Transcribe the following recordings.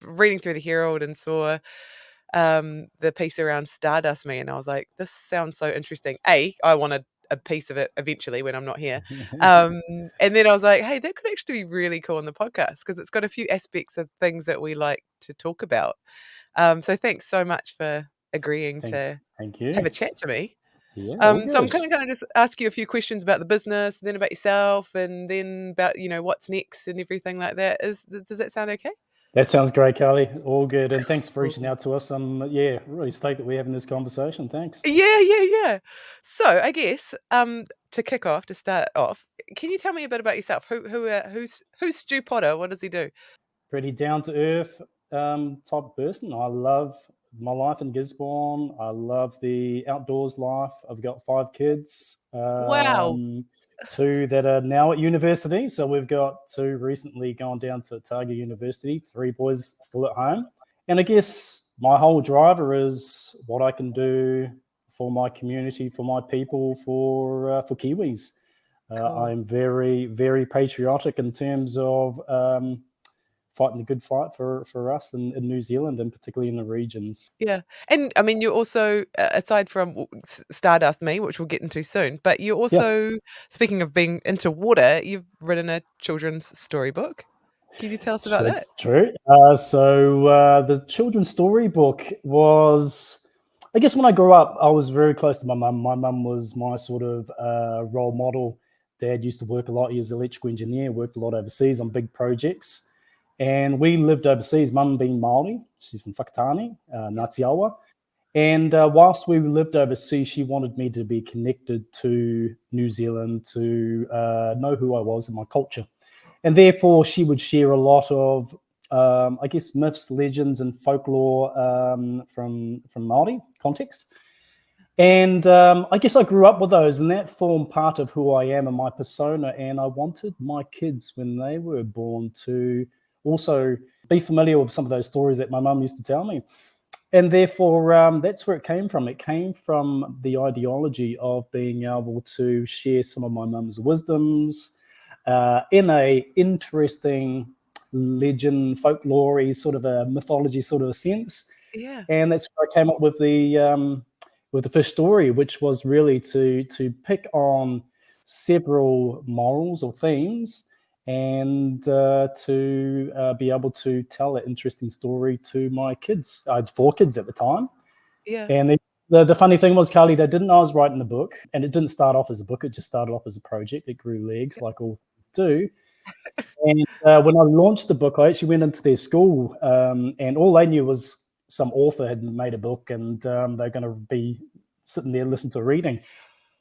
reading through the Herald and saw the piece around StardustMe, and I was like, this sounds so interesting. I wanted a piece of it eventually when I'm not here. And then I was like, hey, that could actually be really cool on the podcast because it's got a few aspects of things that we like to talk about. So thanks so much for agreeing to Thank you. have a chat to me. Yeah, all So I'm good. going to just ask you a few questions about the business, then about yourself, and then about, what's next and everything like that. Does that sound okay? That sounds great, Carly. All good. And thanks for reaching Cool. out to us. I'm really stoked that we're having this conversation. Thanks. Yeah. So I guess to kick off, to start off, can you tell me a bit about yourself? Who's Stu Potter? What does he do? Pretty down to earth type of person. I love my life in Gisborne. I love the outdoors life. I've got 5 kids, Wow. 2 that are now at university. So we've got 2 recently gone down to Otago University, 3 boys still at home. And I guess my whole driver is what I can do for my community, for my people, for Kiwis. Cool. I'm very, very patriotic in terms of fighting the good fight for us in New Zealand and particularly in the regions. Yeah. And I mean, you're also, aside from StardustMe, which we'll get into soon, but you're Yeah, also, speaking of being into water, you've written a children's storybook. Can you tell us about that? it's true. The children's storybook was, I guess when I grew up, I was very close to my mum. My mum was my sort of role model. Dad used to work a lot. He was an electrical engineer, worked a lot overseas on big projects. And we lived overseas, mum being Māori. She's from Whakatane, Ngāti Awa. And whilst we lived overseas, she wanted me to be connected to New Zealand, to know who I was and my culture. And therefore, she would share a lot of, I guess, myths, legends, and folklore from Māori context. And I guess I grew up with those, and that formed part of who I am and my persona. And I wanted my kids, when they were born, to also be familiar with some of those stories that my mum used to tell me. And therefore, that's where it came from. It came from the ideology of being able to share some of my mum's wisdoms in a interesting legend, folklore sort of a mythology sort of a sense. Yeah. And that's where I came up with the fish story, which was really to pick on several morals or themes and to be able to tell an interesting story to my kids. I had 4 kids at the time. Yeah. And the funny thing was, Carly, they didn't know I was writing a book, and it didn't start off as a book. It just started off as a project. It grew legs like all things do. And when I launched the book, I actually went into their school, and all they knew was some author had made a book, and they're going to be sitting there listening to a reading.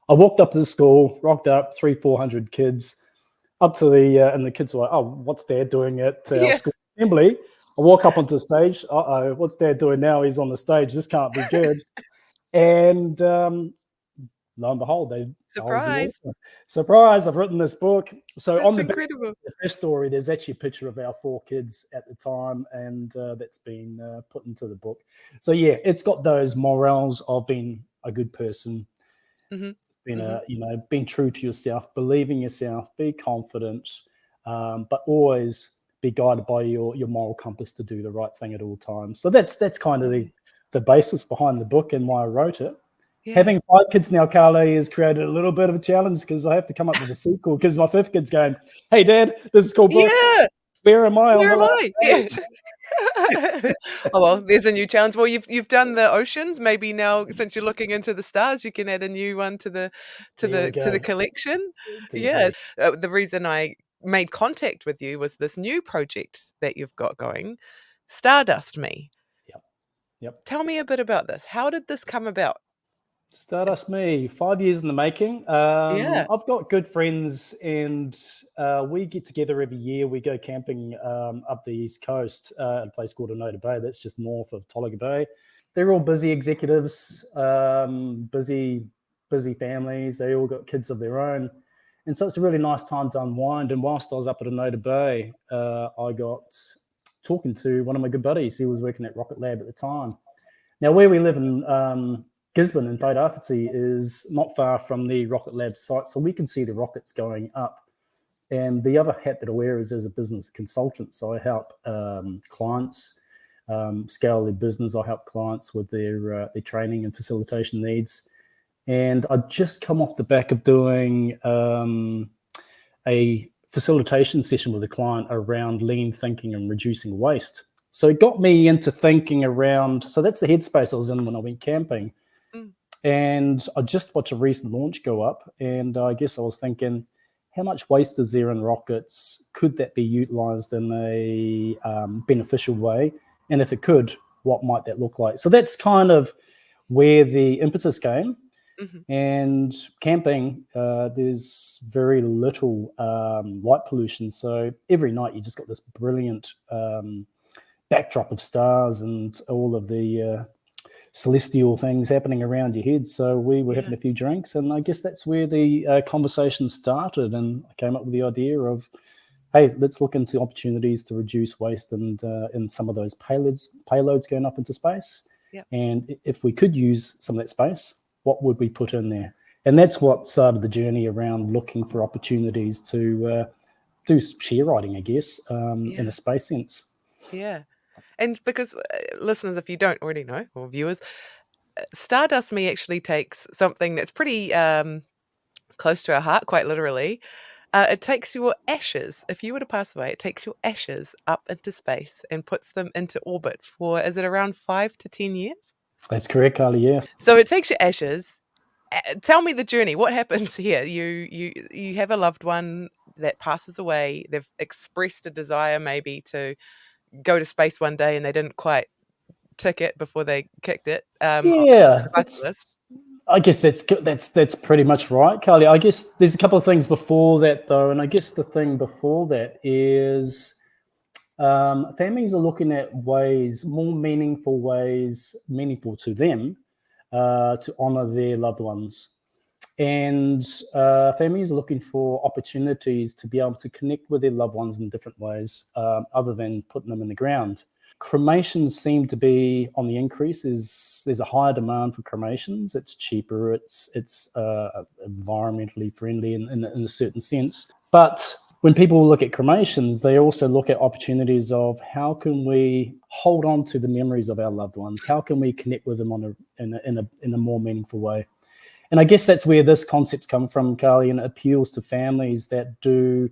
I walked up to the school, rocked up, 300-400 kids, up to and the kids were like, "Oh, what's Dad doing at our Yeah. school assembly?" I walk up onto the stage. Uh-oh, what's Dad doing now? He's on the stage. This can't be good. And lo and behold, I was the Surprise. author. Surprise! I've written this book. So That's on the back incredible. of the first story, there's actually a picture of our 4 kids at the time, and that's been put into the book. So yeah, it's got those morals of being a good person, Mm-hmm. being being true to yourself, believe in yourself, be confident, but always be guided by your moral compass to do the right thing at all times. So that's kind of the basis behind the book and why I wrote it. Yeah. Having 5 kids now, Carly, has created a little bit of a challenge because I have to come up with a sequel because my 5th kid's going, "Hey, Dad, this is a cool book. Yeah. Where am I on Where the am last I? page?" Yeah. Oh, well, there's a new challenge. Well, you've done the oceans. Maybe now, since you're looking into the stars, you can add a new one to the There we go. collection. Yeah. Definitely. The reason I made contact with you was this new project that you've got going, StardustMe. Yep. Tell me a bit about this. How did this come about? StardustMe, 5 years in the making. Yeah. I've got good friends, and we get together every year. We go camping up the east coast at a place called Onoda Bay. That's just north of Tolaga Bay. They're all busy executives, busy families. They all got kids of their own, and so it's a really nice time to unwind. And whilst I was up at Onoda Bay, I got talking to one of my good buddies. He was working at Rocket Lab at the time. Now, where we live in Gisborne in Tairāwhiti is not far from the Rocket Lab site, so we can see the rockets going up. And the other hat that I wear is as a business consultant, so I help clients scale their business. I help clients with their training and facilitation needs. And I just come off the back of doing a facilitation session with a client around lean thinking and reducing waste. So it got me into thinking around, so that's the headspace I was in when I went camping. And I just watched a recent launch go up, and I guess I was thinking, how much waste is there in rockets? Could that be utilized in a beneficial way? And if it could, what might that look like? So that's kind of where the impetus came. And camping, there's very little light pollution. So every night you just got this brilliant backdrop of stars and all of the celestial things happening around your head. So we were having a few drinks, and I guess that's where the conversation started. And I came up with the idea of, hey, let's look into opportunities to reduce waste and in some of those payloads going up into space. And if we could use some of that space, what would we put in there? And that's what started the journey around looking for opportunities to do share riding, I guess, in a space sense. Yeah. And because listeners, if you don't already know, or viewers, StardustMe actually takes something that's pretty close to our heart, quite literally. It takes your ashes. If you were to pass away, it takes your ashes up into space and puts them into orbit for, is it around 5 to 10 years? That's correct, Carley, yes. So it takes your ashes. Tell me the journey. What happens here? You have a loved one that passes away. They've expressed a desire maybe to go to space one day, and they didn't quite tick it before they kicked it. Yeah, I guess that's pretty much right, Carley. I guess there's a couple of things before that, though, and I guess the thing before that is families are looking at ways, more meaningful to them, to honor their loved ones. And families are looking for opportunities to be able to connect with their loved ones in different ways, other than putting them in the ground. Cremations seem to be on the increase. There's a higher demand for cremations. It's cheaper. It's environmentally friendly in a certain sense. But when people look at cremations, they also look at opportunities of how can we hold on to the memories of our loved ones? How can we connect with them in a more meaningful way? And I guess that's where this concept's come from, Carley, and it appeals to families that do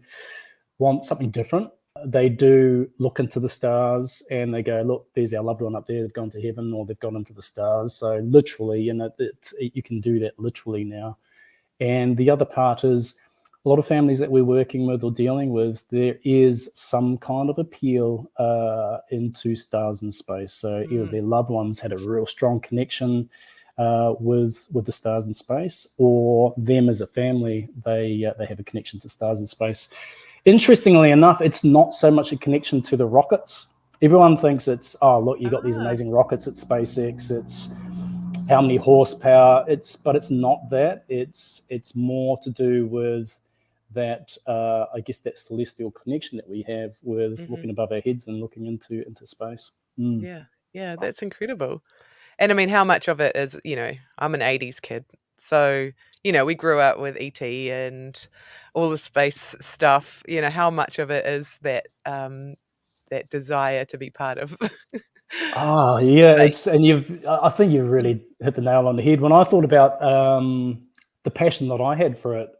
want something different. They do look into the stars and they go, look, there's our loved one up there. They've gone to heaven or they've gone into the stars. So literally, you can do that literally now. And the other part is a lot of families that we're working with or dealing with, there is some kind of appeal into stars and space. So either their loved ones had a real strong connection with the stars in space, or them as a family, they have a connection to stars in space. Interestingly enough, it's not so much a connection to the rockets. Everyone thinks it's, oh, look, you got these amazing rockets at SpaceX. It's how many horsepower. But it's not that. It's more to do with that. I guess that celestial connection that we have with looking above our heads and looking into space. Yeah, that's incredible. And I mean, how much of it is, I'm an 80s kid. So, we grew up with ET and all the space stuff. How much of it is that that desire to be part of Yeah, space? I think you've really hit the nail on the head. When I thought about the passion that I had for it,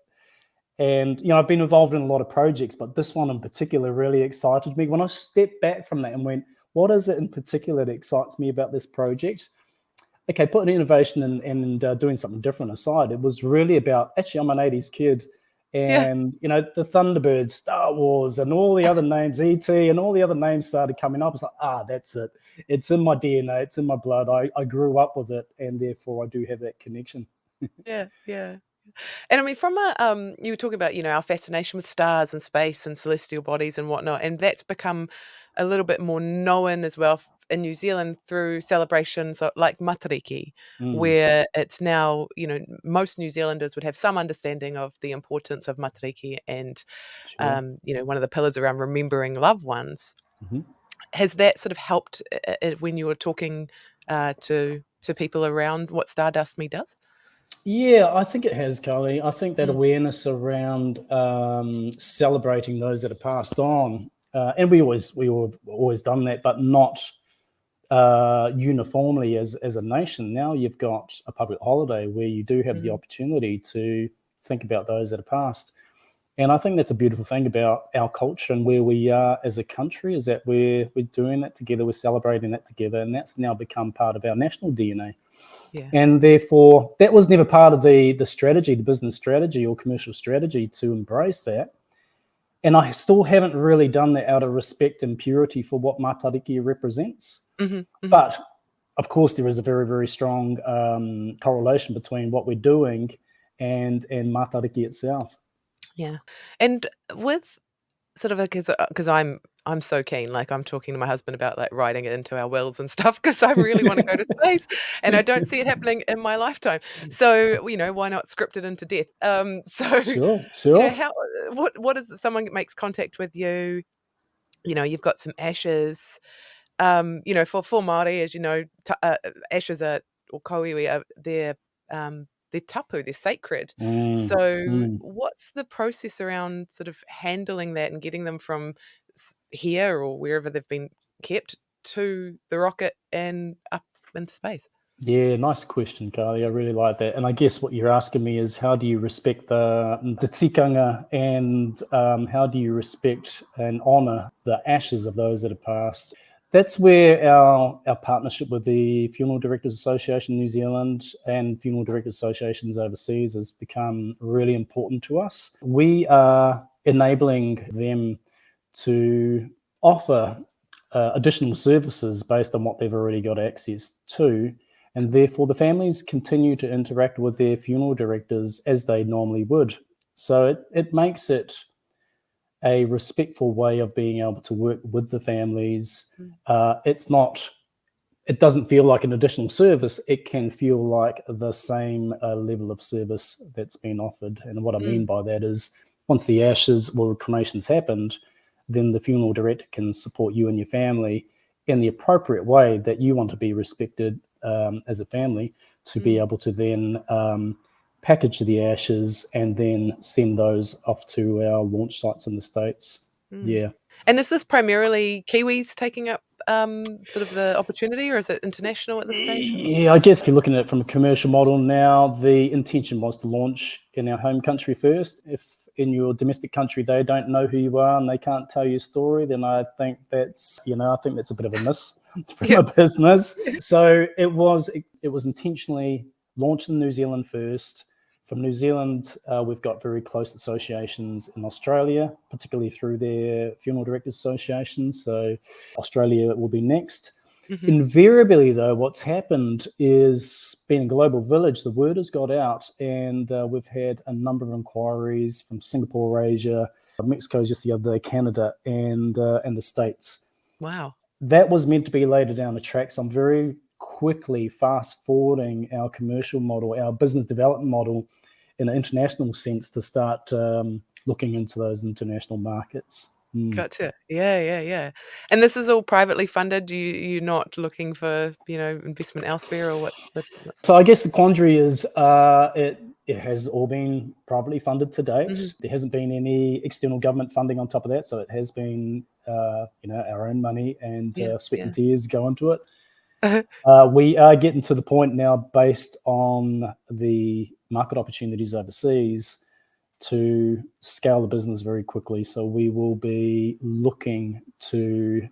and I've been involved in a lot of projects, but this one in particular really excited me. When I stepped back from that and went, what is it in particular that excites me about this project? Okay, putting innovation and doing something different aside, it was really about, actually, I'm an 80s kid, and the Thunderbirds, Star Wars, and all the other names, ET, and all the other names started coming up. It's like, that's it. It's in my DNA. It's in my blood. I grew up with it, and therefore I do have that connection. Yeah. And I mean, from you were talking about, our fascination with stars and space and celestial bodies and whatnot, and that's become a little bit more known as well in New Zealand through celebrations like Matariki, where it's now, most New Zealanders would have some understanding of the importance of Matariki and, one of the pillars around remembering loved ones. Has that sort of helped when you were talking to people around what StardustMe does? Yeah, I think it has, Carly. I think that awareness around celebrating those that are passed on, and we've always done that, but not uniformly as a nation. Now you've got a public holiday where you do have the opportunity to think about those that are passed. And I think that's a beautiful thing about our culture and where we are as a country, is that we're doing that together, we're celebrating that together, and that's now become part of our national DNA. Yeah. And therefore, that was never part of the strategy, the business strategy or commercial strategy to embrace that. And I still haven't really done that out of respect and purity for what Matariki represents. But of course, there is a very, very strong correlation between what we're doing and Matariki itself. Yeah. And with sort of because I'm so keen, like, I'm talking to my husband about, like, writing it into our wills and stuff because I really wanna go to space, and I don't see it happening in my lifetime. So, you know, why not script it into death? So, Sure, you know, sure. how what is someone makes contact with you, you know, you've got some ashes, you know, for Māori, as you know, ashes are or kauiwi are they're tapu, they're sacred. Mm, So, mm. what's the process around sort of handling that and getting them from here or wherever they've been kept to the rocket and up into space? Yeah, nice question, Carly. I really like that. And I guess what you're asking me is, how do you respect the tikanga, and how do you respect and honour the ashes of those that have passed? That's where our partnership with the Funeral Directors Association New Zealand and Funeral Directors Associations overseas has become really important to us. We are enabling them to offer additional services based on what they've already got access to, and therefore the families continue to interact with their funeral directors as they normally would. So it makes it a respectful way of being able to work with the families. It doesn't feel like an additional service. It can feel like the same level of service that's been offered. And what I mean by that is, once the ashes or cremation's happened, then the funeral director can support you and your family in the appropriate way that you want to be respected as a family, to be able to then package the ashes and then send those off to our launch sites in the States. Yeah. And is this primarily Kiwis taking up sort of the opportunity, or is it international at this stage? Yeah, I guess if you're looking at it from a commercial model now, the intention was to launch in our home country first. If in your domestic country they don't know who you are and they can't tell your story, then I think that's a bit of a miss from Yeah. a business. So it was intentionally launched in New Zealand first. From New Zealand, we've got very close associations in Australia, particularly through their Funeral Directors Association. So Australia will be next. Invariably, though, what's happened is, being a global village, the word has got out, and we've had a number of inquiries from Singapore, Asia, Mexico just the other day, Canada, and the States. Wow. That was meant to be later down the track. So I'm very quickly fast forwarding our commercial model, our business development model, in an international sense, to start looking into those international markets. Gotcha. Yeah. And this is all privately funded? You're not looking for, you know, investment elsewhere, or what's So I guess the quandary is, it has all been privately funded to date. There hasn't been any external government funding on top of that, so it has been our own money and sweat and tears go into it. We are getting to the point now, based on the market opportunities overseas, to scale the business very quickly. So we will be looking to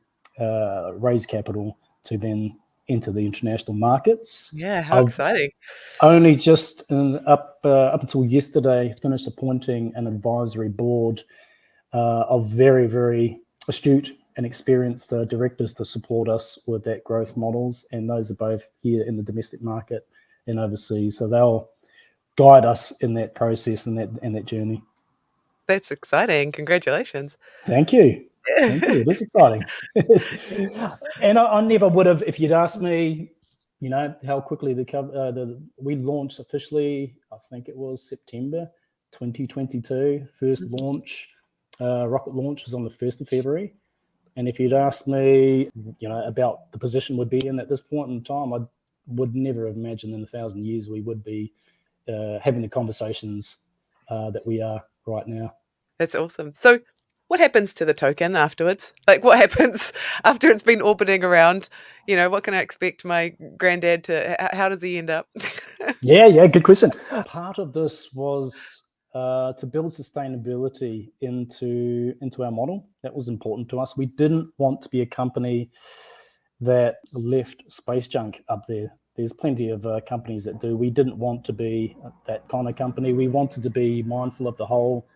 raise capital to then enter the international markets. Yeah, how I've exciting. only just up until yesterday finished appointing an advisory board of very, very astute and experienced directors to support us with that growth models, and those are both here in the domestic market and overseas. So they'll guide us in that process and that journey. That's exciting. Congratulations. Thank you. Thank you. It is exciting. And I never would have, if you'd asked me, how quickly we launched officially. I think it was September 2022. First launch, rocket launch was on the 1st of February. And if you'd asked me, about the position we'd be in at this point in time, I would never have imagined in 1,000 years we would be having the conversations that we are right now. That's awesome. So What happens to the token afterwards? Like, what happens after it's been orbiting around? What can I expect my granddad to how does he end up? Yeah, good question. Part of this was to build sustainability into our model. That was important to us. We didn't want to be a company that left space junk up there. There's plenty of companies that do. We didn't want to be that kind of company. We wanted to be mindful of the whole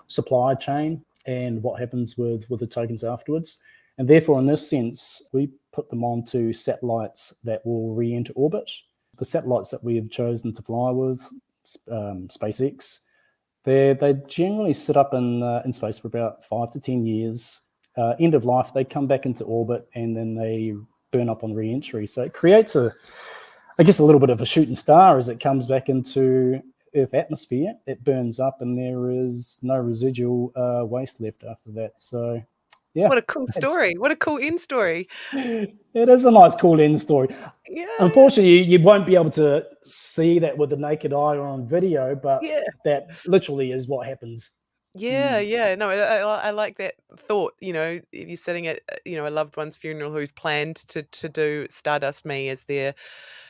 supply chain and what happens with the tokens afterwards. And therefore, in this sense, we put them onto satellites that will re-enter orbit. The satellites that we have chosen to fly with, SpaceX, they generally sit up in space for about 5 to 10 years. End of life, they come back into orbit and then they burn up on re-entry. So it creates a little bit of a shooting star as it comes back into Earth atmosphere. It burns up and there is no residual waste left after that. So yeah, What a cool story. What a cool end story. It is a nice, cool end story. Yeah. Unfortunately, you won't be able to see that with the naked eye or on video, but Yeah. that literally is what happens. Yeah. No, I like that thought. If you're sitting at a loved one's funeral who's planned to do Stardust Me as their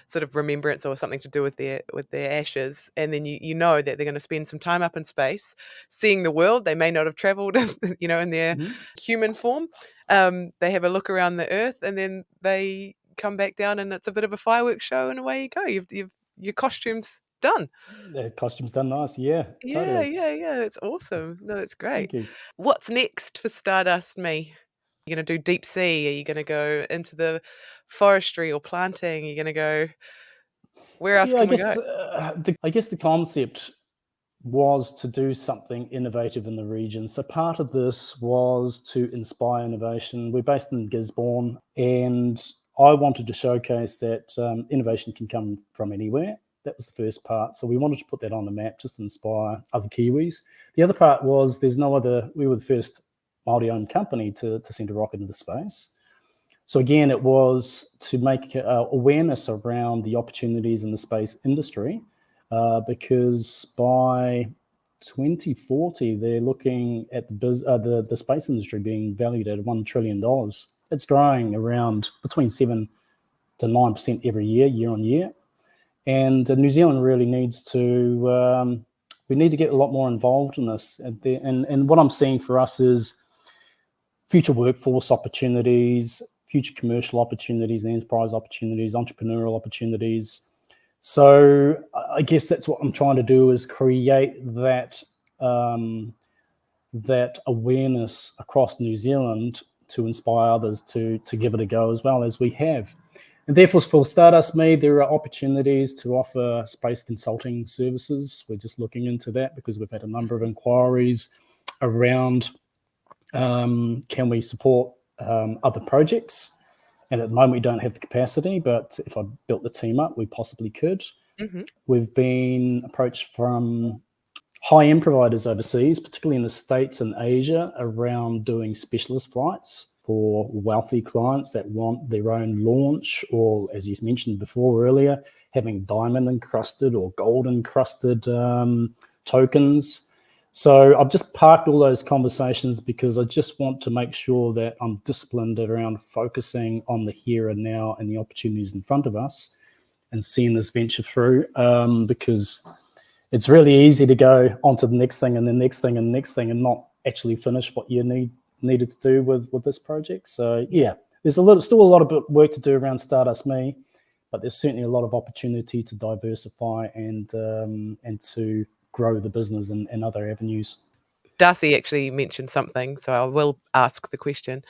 sort of remembrance or something to do with their ashes, and then you know that they're going to spend some time up in space, seeing the world. They may not have travelled, in their human form. They have a look around the Earth, and then they come back down, and it's a bit of a fireworks show, and away you go. You've your costumes done. The costume's done nice, yeah, Yeah, totally. yeah. That's awesome. No, that's great. Thank you. What's next for Stardust Me? You gonna do deep sea? Are you gonna go into the forestry or planting? Are you gonna go where else Yeah, I can we go? guess the concept was to do something innovative in the region. So part of this was to inspire innovation. We're based in Gisborne, and I wanted to showcase that innovation can come from anywhere. That was the first part. So we wanted to put that on the map, just to inspire other Kiwis. The other part was we were the first Māori-owned company to send a rocket into space. So again, it was to make awareness around the opportunities in the space industry, because by 2040, they're looking at the space industry being valued at $1 trillion. It's growing around between 7 to 9% every year on year. And New Zealand really needs to, we need to get a lot more involved in this. And what I'm seeing for us is future workforce opportunities, future commercial opportunities, enterprise opportunities, entrepreneurial opportunities. So I guess that's what I'm trying to do, is create that that awareness across New Zealand to inspire others to give it a go as well, as we have. And therefore, for StardustMe, there are opportunities to offer space consulting services. We're just looking into that because we've had a number of inquiries around can we support other projects? And at the moment, we don't have the capacity, but if I built the team up, we possibly could. Mm-hmm. We've been approached from high-end providers overseas, particularly in the States and Asia, around doing specialist flights for wealthy clients that want their own launch, or, as you mentioned before earlier, having diamond-encrusted or gold-encrusted tokens. So I've just parked all those conversations because I just want to make sure that I'm disciplined around focusing on the here and now and the opportunities in front of us and seeing this venture through, because it's really easy to go on to the next thing and the next thing and the next thing and not actually finish what you needed to do with this project. So yeah, there's still a lot of work to do around StardustMe, but there's certainly a lot of opportunity to diversify and to grow the business in other avenues. Darcy actually mentioned something, so I will ask the question.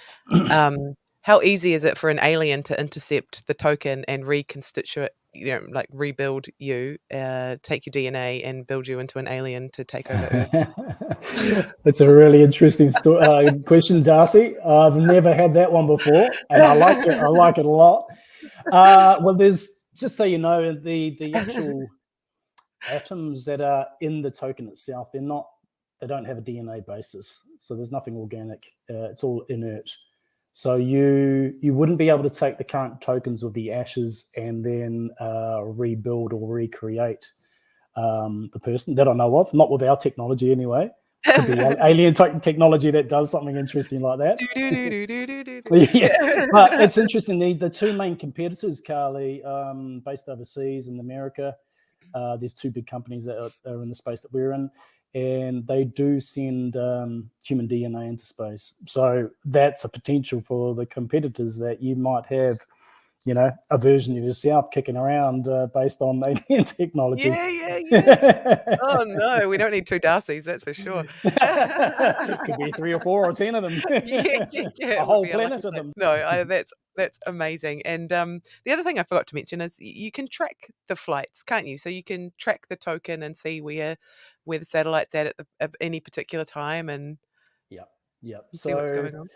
How easy is it for an alien to intercept the token and reconstitute, like rebuild you, take your DNA and build you into an alien to take over Earth? It's a really interesting question, Darcy. I've never had that one before, and I like it. I like it a lot. Well, there's, just so you know, the actual atoms that are in the token itself, they don't have a DNA basis, so there's nothing organic. It's all inert. So you wouldn't be able to take the current tokens with the ashes and then rebuild or recreate the person, that I know of, not with our technology anyway. Could be alien technology that does something interesting like that. Yeah, but it's interesting. The two main competitors, Carly, based overseas in America, there's two big companies that are in the space that we're in, and they do send human DNA into space. So that's a potential for the competitors that you might have, a version of yourself kicking around based on alien technology. Yeah. Oh, no, we don't need 2 Darcys, that's for sure. Could be 3 or 4 or 10 of them. Yeah, A it would whole be a lucky planet of day. them. No, that's amazing, and, the other thing I forgot to mention is you can track the flights, can't you? So you can track the token and see where the satellite's at any particular time and Yeah. see what's So, going on.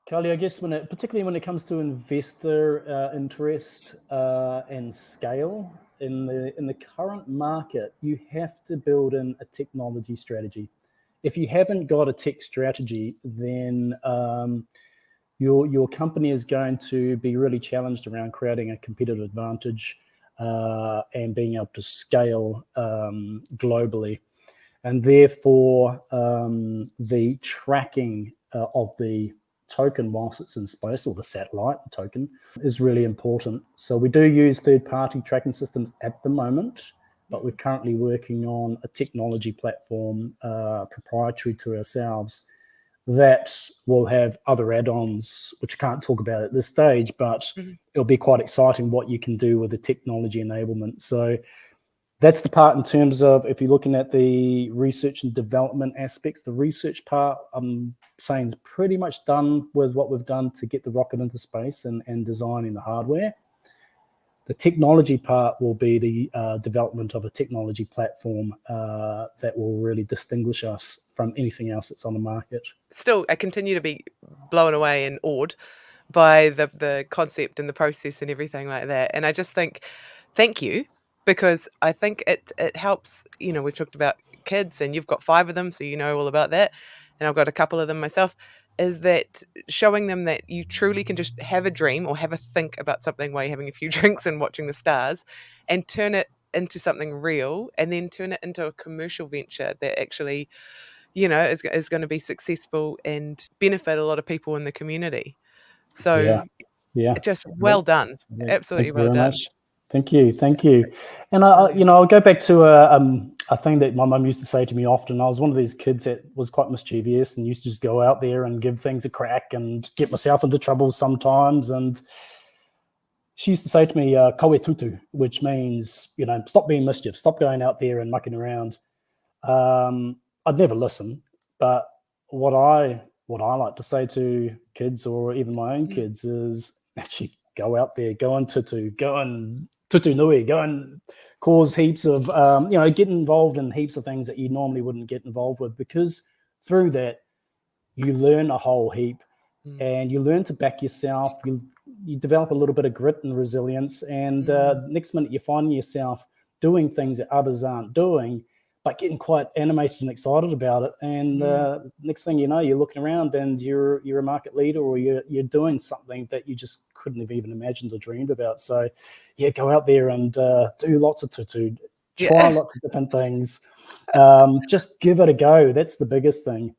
Carly, I guess particularly when it comes to investor interest and scale in the current market, you have to build in a technology strategy. If you haven't got a tech strategy, then your company is going to be really challenged around creating a competitive advantage and being able to scale globally. And therefore, the tracking of the token whilst it's in space, or the satellite token, is really important. So we do use third-party tracking systems at the moment, but we're currently working on a technology platform proprietary to ourselves that will have other add-ons, which I can't talk about at this stage, but it'll be quite exciting what you can do with the technology enablement. So that's the part in terms of, if you're looking at the research and development aspects. The research part, I'm saying, is pretty much done with what we've done to get the rocket into space and designing the hardware. The technology part will be the development of a technology platform that will really distinguish us from anything else that's on the market. Still, I continue to be blown away and awed by the concept and the process and everything like that, and I just think, thank you, because I think it helps. We've talked about kids, and you've got 5 of them, so you know all about that, and I've got a couple of them myself, is that showing them that you truly can just have a dream or have a think about something while you're having a few drinks and watching the stars, and turn it into something real, and then turn it into a commercial venture that actually, is gonna be successful and benefit a lot of people in the community. So, Yeah. just well done. Thank Absolutely you well very done. much. Thank you. And Brilliant. I'll go back to a thing that my mum used to say to me often. I was one of these kids that was quite mischievous and used to just go out there and give things a crack and get myself into trouble sometimes. And she used to say to me, "Kawe tutu," which means, stop being mischief, stop going out there and mucking around. I'd never listen, but what I like to say to kids, or even my own kids, is actually go out there, go and tutu nui, go and cause heaps of, get involved in heaps of things that you normally wouldn't get involved with, because through that you learn a whole heap, and you learn to back yourself. You develop a little bit of grit and resilience, and next minute you find yourself doing things that others aren't doing, but getting quite animated and excited about it. And next thing you know, you're looking around and you're a market leader, or you're doing something that you just couldn't have even imagined or dreamed about. So yeah, go out there and do lots of tutu, try lots of different things. Just give it a go. That's the biggest thing.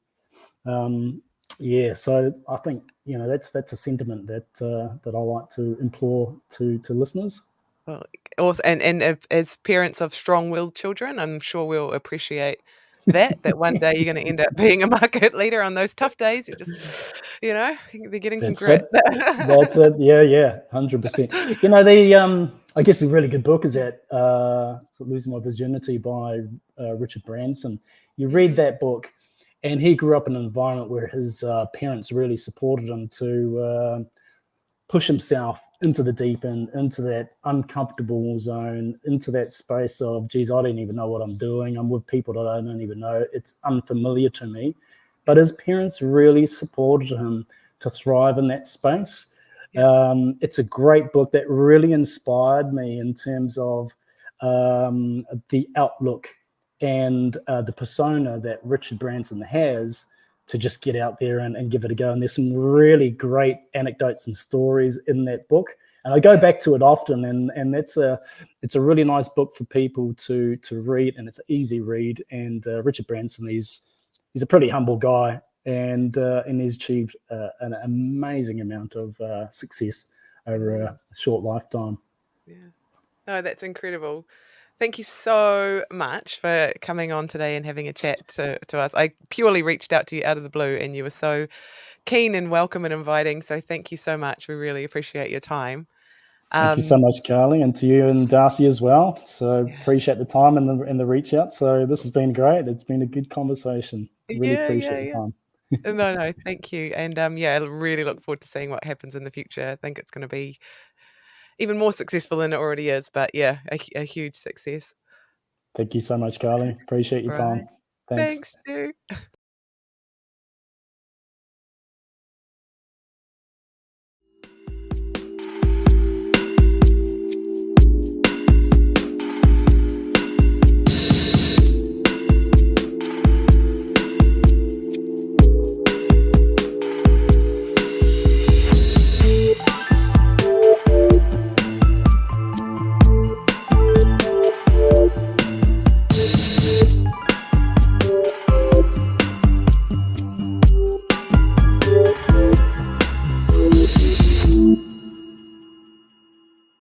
So I think that's a sentiment that I like to implore to listeners. Well, also, and as parents of strong-willed children, I'm sure we'll appreciate that one day you're going to end up being a market leader. On those tough days, you're just, they're getting some That's grit. it. That's it. Yeah, 100%. I guess a really good book is that Losing My Virginity by Richard Branson. You read that book, and he grew up in an environment where his parents really supported him to push himself into the deep end, into that uncomfortable zone, into that space of, geez, I don't even know what I'm doing. I'm with people that I don't even know. It's unfamiliar to me. But his parents really supported him to thrive in that space. It's a great book that really inspired me in terms of the outlook and the persona that Richard Branson has, to just get out there and give it a go. And there's some really great anecdotes and stories in that book. And I go back to it often, and it's a really nice book for people to read, and it's an easy read. And Richard Branson, he's he's a pretty humble guy, and he's achieved an amazing amount of success over Mm, a short lifetime. yeah. No, that's incredible. Thank you so much for coming on today and having a chat to us. I purely reached out to you out of the blue, and you were so keen and welcome and inviting, so thank you so much. We really appreciate your time. Thank you so Um, much, Carly, and to you and Darcy as well. So yeah. appreciate the time and the reach out. So this has been great. It's been a good conversation. Really Yeah, yeah, appreciate your yeah. time. No, no, thank you, and, yeah, I really look forward to seeing what happens in the future. I think it's gonna be even more successful than it already is, but yeah, a huge success. Thank you so much, Carly. Appreciate your time. Right. Thanks. Thanks, Stu.